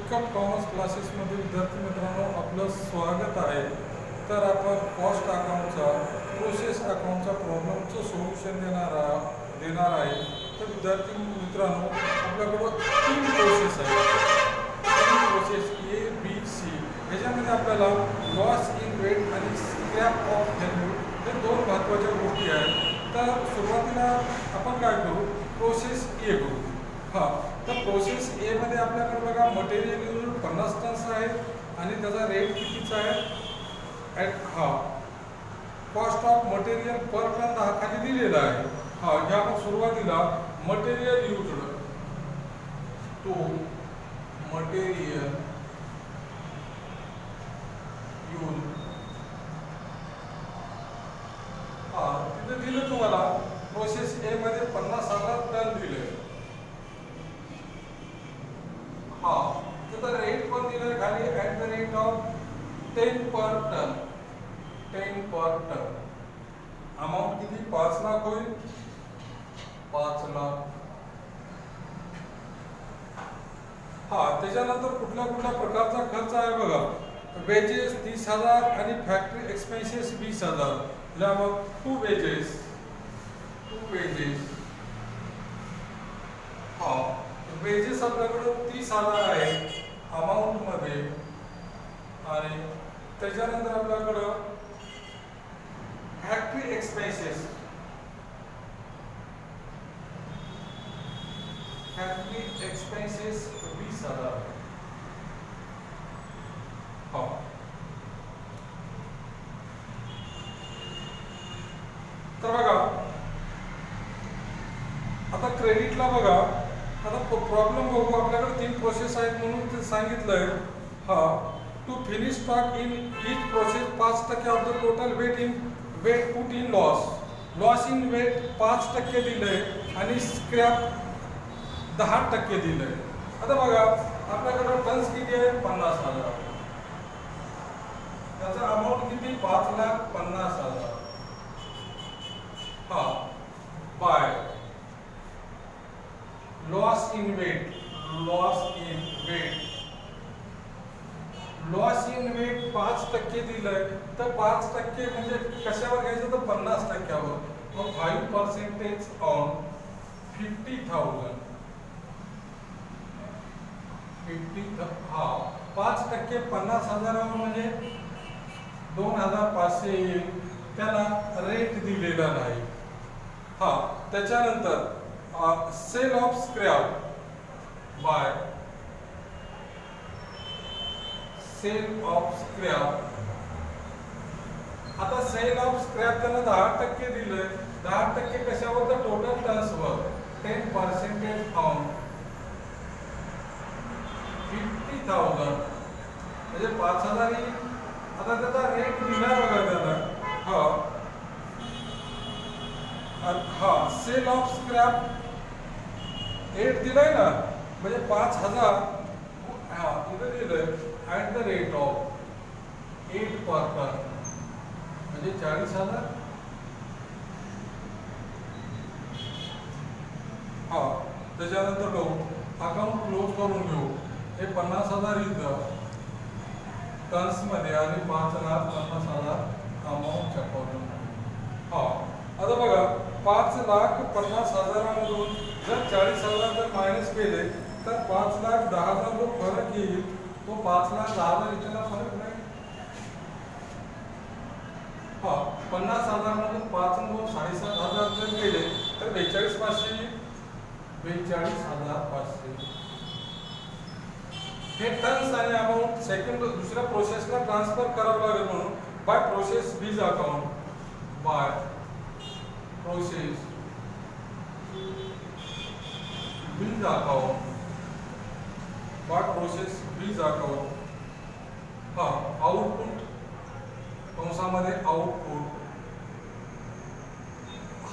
Pickup commerce क्लासेसमध्ये विद्यार्थी मित्रांनो आपलं स्वागत आहे. तर आपण कॉस्ट अकाउंटचा प्रोसेस अकाउंटचा प्रॉब्लेमचं सोल्युशन देणार आहे. तर विद्यार्थी मित्रांनो आपल्याकडं तीन प्रोसेस आहेत. तीन प्रोसेस ABC. याच्यामध्ये आपल्याला लॉस इन वेट आणि स्क्रॅप ऑफ व्हॅल्यू हे दोन महत्त्वाच्या गोष्टी आहेत. तर सुरुवातीला आपण काय करू, प्रोसेस ए करू. तर प्रोसेस ए मध्ये आपल्याकडे बघा मटेरियल युनिट 50 टन्स आहे आणि त्याचा रेट कितीचा आहे cost of material per ton हा खाली दिलेला आहे. ह्या आपण सुरुवातीला material used to material use तिथे दिलं तुम्हाला प्रोसेस ए मध्ये 50,000 टन दिले. त्याचा रेट पण दिलाय खाली at the rate of 10 per ton. 10 per ton amount किती 5 लाख होईल. 5 लाख. त्याच्यानंतर कुठल्या कुठल्या प्रकारचा खर्च आहे बघा. वेजेस 30,000 आणि फॅक्टरी एक्सपेन्सेस 20,000. मग टू वेजेस वेजेस आपल्याकडे 30,000 आहे अमाऊंट मध्ये. आणि त्याच्यानंतर आपल्याकडं फॅक्टरी एक्सपेन्सेस 20,000. तर बघा आता क्रेडिटला बघा. आता प्रॉब्लेम बघू. आपल्याकडे तीन प्रोसेस आहेत म्हणून ते सांगितलंय. To finish stock in each process 5% of the total weight put in loss in weight 5% दिलंय आणि स्क्रॅप 10% दिलंय. आता बघा आपल्याकडे टन्स किती आहे 50,000. त्याचा अमाऊंट किती 5,50,000. बाय लॉस इन वेट 5% दिलंय. तर 5% म्हणजे कशावर घ्यायचं तर 50%वर. मग 5% ऑन 50,000. 5% 50,000 म्हणजे 2,500 येईल. त्याला रेट दिलेला नाही. त्याच्यानंतर sale of scrap by sale of scrap. आता सेल ऑफ स्क्रॅप त्याला 10% दिलंय. 10% कशावर तर टोटल टन्सवर. 10% ऑन 50,000 म्हणजे 5,000 येईल. आता त्याचा रेट दिला बघा त्याला. सेल ऑफ स्क्रॅप 8 दिलाय ना म्हणजे 5,000 इथं दिलंय at the rate of 8 per ton म्हणजे 40,000. त्याच्यानंतर अकाउंट क्लोज करून घेऊ. हे 50,000 इथं टन्स मध्ये आणि 5,50,000 अमाऊंटच्या कॉलम. आता बघा 5,50,000 मधून जर 40,000 जर मायनस केले तर 5,10,000 जो फरक येईल तो 5,10,000 इथला फरक नाही. 50,000 मधून 5 2 7,500 जर गेले तर 42,500 येईल. 42,500 हे टन्स आणि अमाऊंट सेकंड दुसऱ्या प्रोसेसला ट्रान्सफर करावं लागेल म्हणून बाय प्रोसेस बीज अकाउंट. बाय प्रोसेस बीज अकाउंट. आउटपुट कंसामध्ये आउटपुट.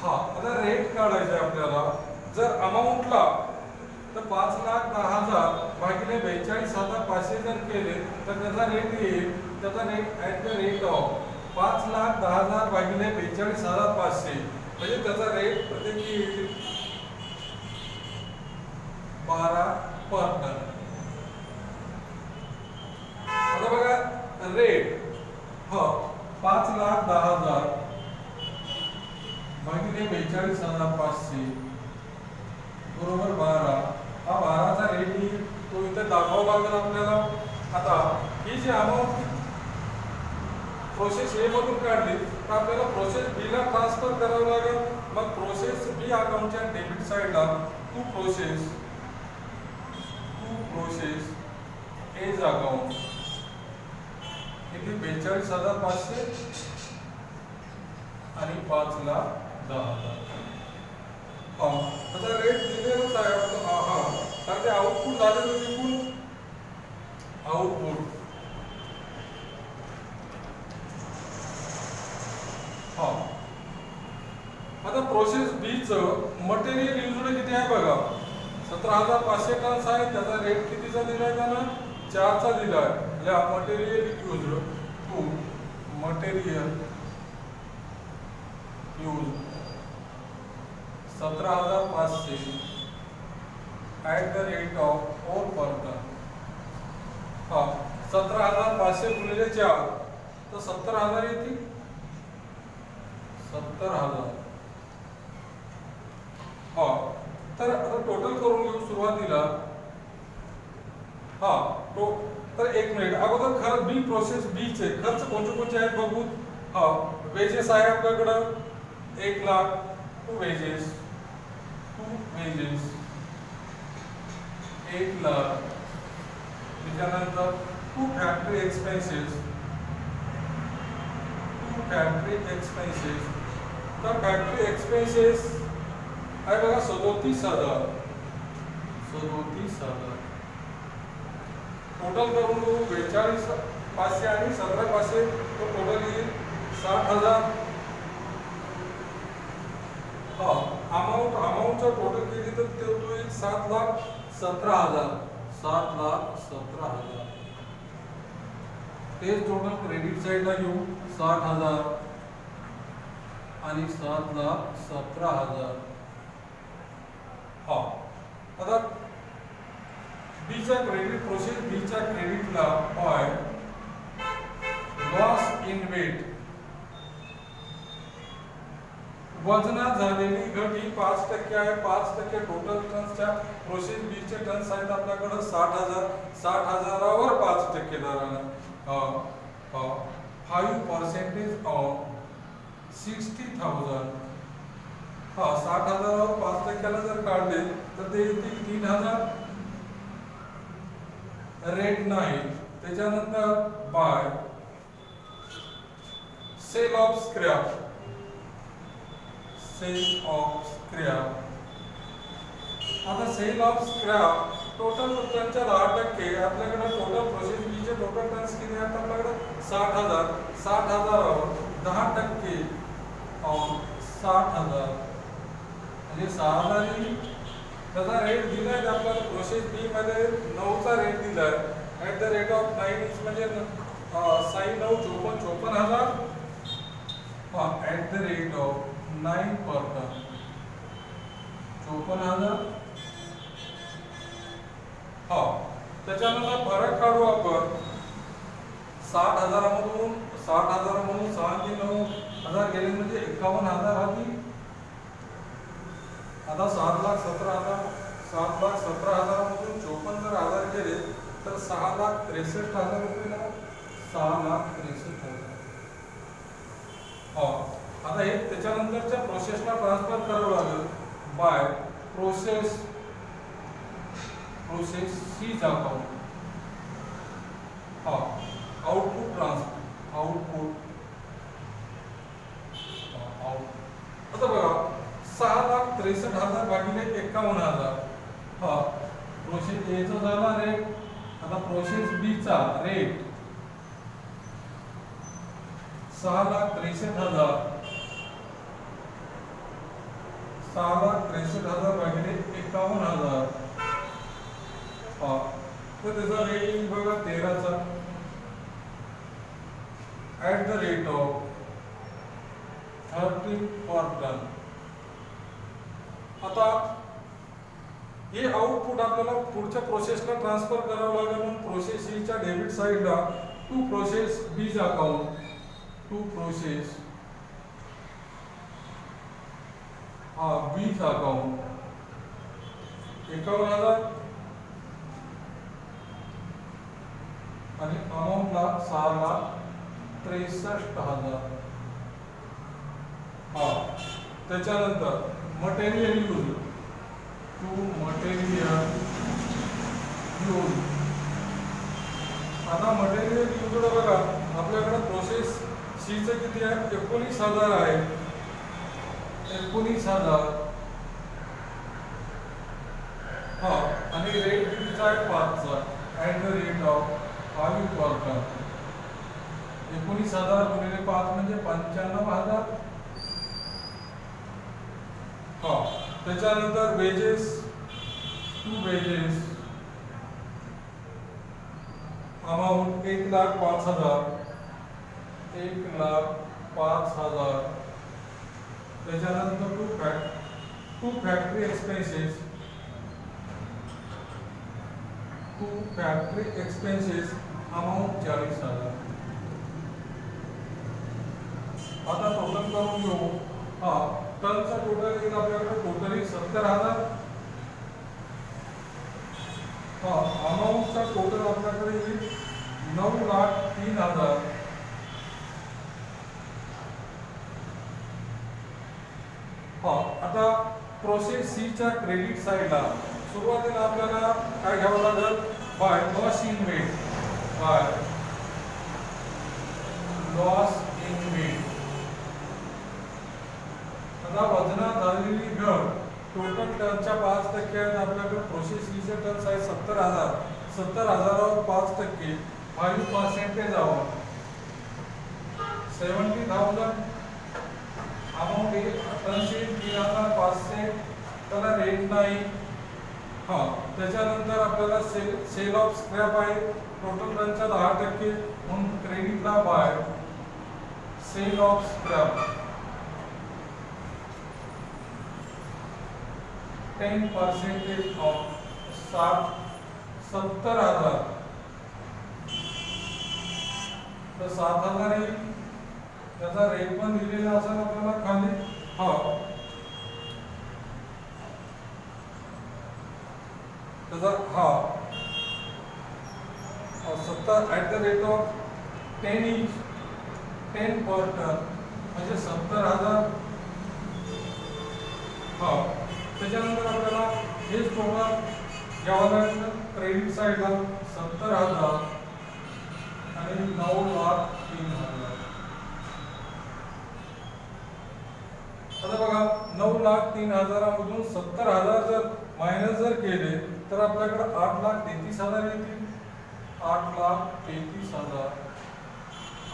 आता रेट काढायचा आपल्याला. जर अमाऊंटला तर 5,10,000 भागिले 42,500 जर केले तर त्याचा रेट येईल. त्याचा rate at the rate of 5,10,000 भागिले 42,500 म्हणजे त्याचा रेट प्रत्येक येईल 12 पर टन. भागिले 42,500 बरोबर 12. हा 12चा रेट येईल, तो इथे दाखवावा लागेल आपल्याला. आता ही जी अमाऊंट प्रोसेस ए मधून काढली तर आपल्याला प्रोसेस बी ला ट्रान्सफर करावं लागेल. मग प्रोसेस बी अकाउंटच्या डेबिट साइडला टू प्रोसेस एज अकाउंट किती 42,500 आणि 5,10,000. हा त्याचा रेट दिलेलाच आहे. हा तर ते आउटपुट झालेलं विकून आउटपुट. हा आता प्रोसेस बी चं मटेरियल युजड किती आहे बघा. 17,500 टन्स आहे. त्याचा रेट कितीचा दिलाय त्यानं 4चा दिलाय. या material used to material use 17,500 at the rate of 4 per ton. हा 17,500 गुणिले 4 तर 70,000 येतील. 70,000. हा तर आता टोटल करून घेऊ सुरुवातीला. हा तो तर एक मिनिट अगोदर खर्च बी प्रोसेस बी चे खर्च कोणते आहेत बघू. हा वेजेस आहे आपल्याकडं 1,00,000 टू वेजेस 1,00,000. त्याच्यानंतर टू फॅक्टरी एक्सपेन्सेस तर फॅक्टरी एक्सपेन्सेस आहे बघा 37,000. टोटल करून घेऊ 42,500 आणि 17,500 तो टोटल येईल 60,000. हा अमाऊंटचा टोटल केली तर तो येईल 7,17,000. 7,17,000. तेच टोटल क्रेडिट साइडला घेऊ 60,000 आणि 7,17,000. हा आता बीचा क्रेडिट प्रोसेस बीच्या क्रेडिटला बाय लॉस इन वेट वजनात झालेली घट ही 5% आहे. 5% टोटल टन्सच्या प्रोसेस बीचे टन्स आहेत आपल्याकडे 60,000. 60,000वर 5% दराने 5% ऑफ 60,000. हा 60,000वर 5%ला जर काढले तर ते येतील 3,000. रेट नाही. त्याच्यानंतर बाय सेल ऑफ स्क्रॅप आता सेल ऑफ स्क्रॅप टोटल टनच्या 10% आपल्याकडे टोटल प्रोसेस बीचे टोटल टन्स किती आहेत आपल्याकडे 60,000. 60,000वर 10% ऑन 60,000 म्हणजे 6,000. त्याचा रेट दिलाय आपल्याला प्रोसेस बी मध्ये 9चा रेट दिलाय ॲट द रेट ऑफ 9 म्हणजे 54,000. हा at the rate of 9 per ton 54,000. हा त्याच्यानंतर फरक काढू आपण. 60,000 मधून 6 ते 9,000 गेले म्हणजे 51,000 आधी. आता 7,17,000 मधून 54,000 गेले तर 6,63,000 रुपये. 6,63,000. हा आता हे त्याच्यानंतरच्या प्रोसेसला ट्रान्सफर करावं लागेल बाय प्रोसेस सीज अकाउंट. हा आउटपुट ट्रान्सफर आता बघा 6,63,000 भागिले 51,000. हा प्रोसेस ए चा झाला रेट. आता प्रोसेस बी चा रेट 6,63,000. 6,63,000 भागिले 51,000. हा तर त्याचा रेट येईल बघा 13चा at the rate of 30 per ton. आता हे आउटपुट आपल्याला पुढच्या प्रोसेसला ट्रान्सफर करावं लागेल. म्हणून प्रोसेस सी च्या डेबिट साइडला टू प्रोसेस बी अकाउंट हा 20 अकाउंट 51,000 आणि अमाऊंटला 6,63,000. हा त्याच्यानंतर material use to material use. आता मटेरियल यूज बघा आपल्याकडे प्रोसेस सीचं किती आहे 19,000 आहे 19,000. हा आणि रेट कितीचा आहे 5चा at the rate of 5 quarter. 19,000 गुणिले 5 म्हणजे 95,000. हा त्याच्यानंतर वेजेस टू वेजेस अमाऊंट 1,05,000 1,05,000. त्याच्यानंतर टू फॅक्टरी एक्सपेन्सेस अमाऊंट 40,000. आता टोटल करून घेऊ. हा टनचा टोटल येईल आपल्याकडे टोटली 70,000. हा अमाऊंटचा टोटल आपल्याकडे येईल 9,03,000. हा आता प्रोसेस सी च्या क्रेडिट साइडला सुरुवातीला आपल्याला काय घ्यावं लागेल बाय लॉस इन वेट. आता वजनात झालेली घट टोटल टनच्या 5% आहे. आपल्याकडे प्रोसेस सीचे टन्स आहे 70,000. 70,000वर 5% 5% आहोत 70,000. अमाऊंट टनची 3,500. त्याला रेट नाही. हा त्याच्यानंतर आपल्याला सेल ऑफ स्क्रॅप आहे टोटल टनच्या 10% म्हणून क्रेडिटला by sale of scrap 10% of 70,000. तर 7,000 येईल. त्याचा रेट पण दिलेला असेल आपल्याला खाली. हा त्याचा 70 at the rate of 10 each 10 per ton म्हणजे 70,000. हा त्याच्यानंतर आपल्याला हेच टोटल घ्यावं लागेल क्रेडिट साईडला 70,000 आणि 9,03,000. आता बघा 9,03,000मधून 70,000 जर मायनस जर केले तर आपल्याकडे 8,33,000 येतील. 8,33,000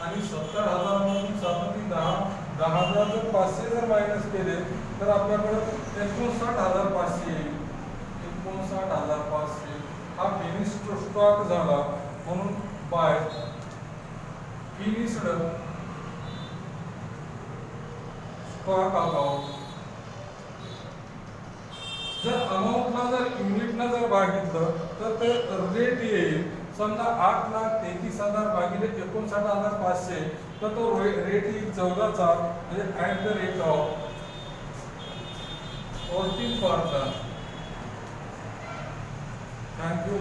आणि 70,000मधून 10,000 जर 500 जर मायनस केले तर आपल्याकडे 59,500 येईल. 59,500 हा फिनिश्ड स्टॉक झाला म्हणून बाय फिनिश्ड स्टॉक अकाउंट. जर अमाऊंटला जर युनिटला जर भागितलं तर ते रेट येईल. समजा 8,33,000 भागिले 59,500 तर तो रेट येईल 14चा म्हणजे at the rate of 14 per ton. Thank you.